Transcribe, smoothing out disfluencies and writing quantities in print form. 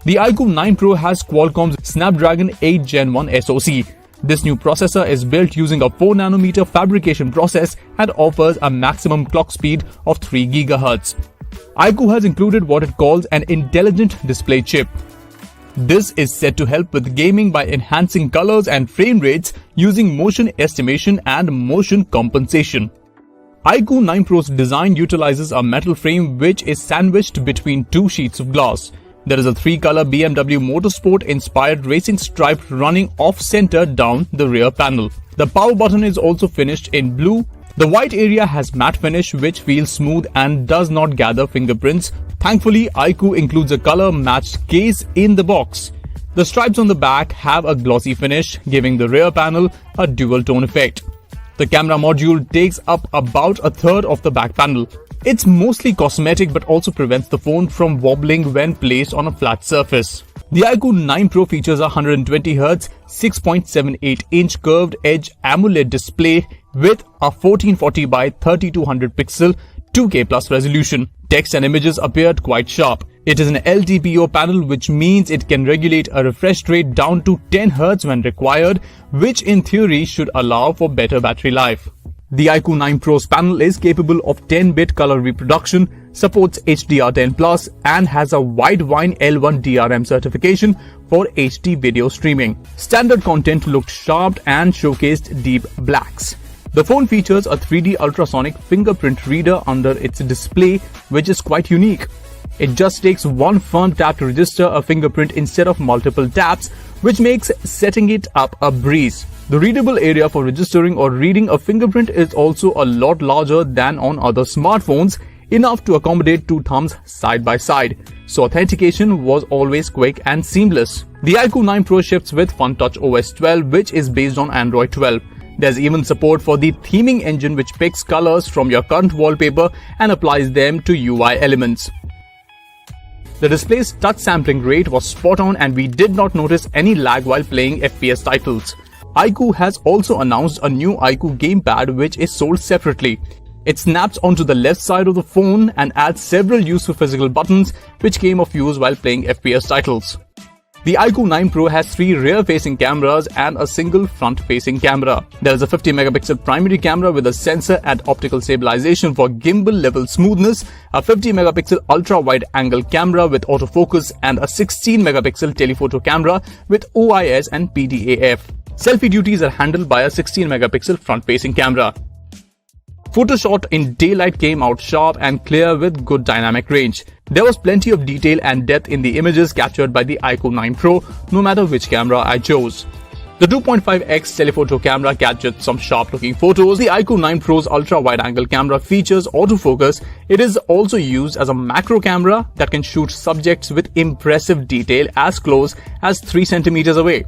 The Iqoo 9 Pro has Qualcomm's Snapdragon 8 Gen 1 SoC. This new processor is built using a 4nm fabrication process and offers a maximum clock speed of 3 GHz. Iqoo has included what it calls an intelligent display chip. This is said to help with gaming by enhancing colors and frame rates using motion estimation and motion compensation. Iqoo 9 Pro's design utilizes a metal frame which is sandwiched between two sheets of glass. There is a 3-color BMW Motorsport-inspired racing stripe running off-center down the rear panel. The power button is also finished in blue. The white area has matte finish which feels smooth and does not gather fingerprints. Thankfully, Iqoo includes a color-matched case in the box. The stripes on the back have a glossy finish, giving the rear panel a dual-tone effect. The camera module takes up about a third of the back panel. It's mostly cosmetic but also prevents the phone from wobbling when placed on a flat surface. The Iqoo 9 Pro features a 120Hz 6.78-inch curved edge AMOLED display with a 1440 by 3200 pixel 2K plus resolution. Text and images appeared quite sharp. It is an LTPO panel, which means it can regulate a refresh rate down to 10 Hz when required, which in theory should allow for better battery life. The Iqoo 9 Pro's panel is capable of 10-bit color reproduction, supports HDR10+, and has a Widevine L1 DRM certification for HD video streaming. Standard content looked sharp and showcased deep blacks. The phone features a 3D ultrasonic fingerprint reader under its display, which is quite unique. It just takes one firm tap to register a fingerprint instead of multiple taps, which makes setting it up a breeze. The readable area for registering or reading a fingerprint is also a lot larger than on other smartphones, enough to accommodate 2 thumbs side by side, so authentication was always quick and seamless. The Iqoo 9 Pro ships with FunTouch OS 12, which is based on Android 12. There's even support for the theming engine, which picks colors from your current wallpaper and applies them to UI elements. The display's touch sampling rate was spot on and we did not notice any lag while playing FPS titles. Iqoo has also announced a new Iqoo gamepad which is sold separately. It snaps onto the left side of the phone and adds several useful physical buttons which came of use while playing FPS titles. The Iqoo 9 Pro has 3 rear-facing cameras and a single front-facing camera. There is a 50-megapixel primary camera with a sensor and optical stabilization for gimbal-level smoothness, a 50-megapixel ultra-wide-angle camera with autofocus, and a 16-megapixel telephoto camera with OIS and PDAF. Selfie duties are handled by a 16-megapixel front-facing camera. Photo shot in daylight came out sharp and clear with good dynamic range. There was plenty of detail and depth in the images captured by the Iqoo 9 Pro, no matter which camera I chose. The 2.5x telephoto camera captured some sharp-looking photos. The Iqoo 9 Pro's ultra-wide-angle camera features autofocus. It is also used as a macro camera that can shoot subjects with impressive detail as close as 3 centimeters away.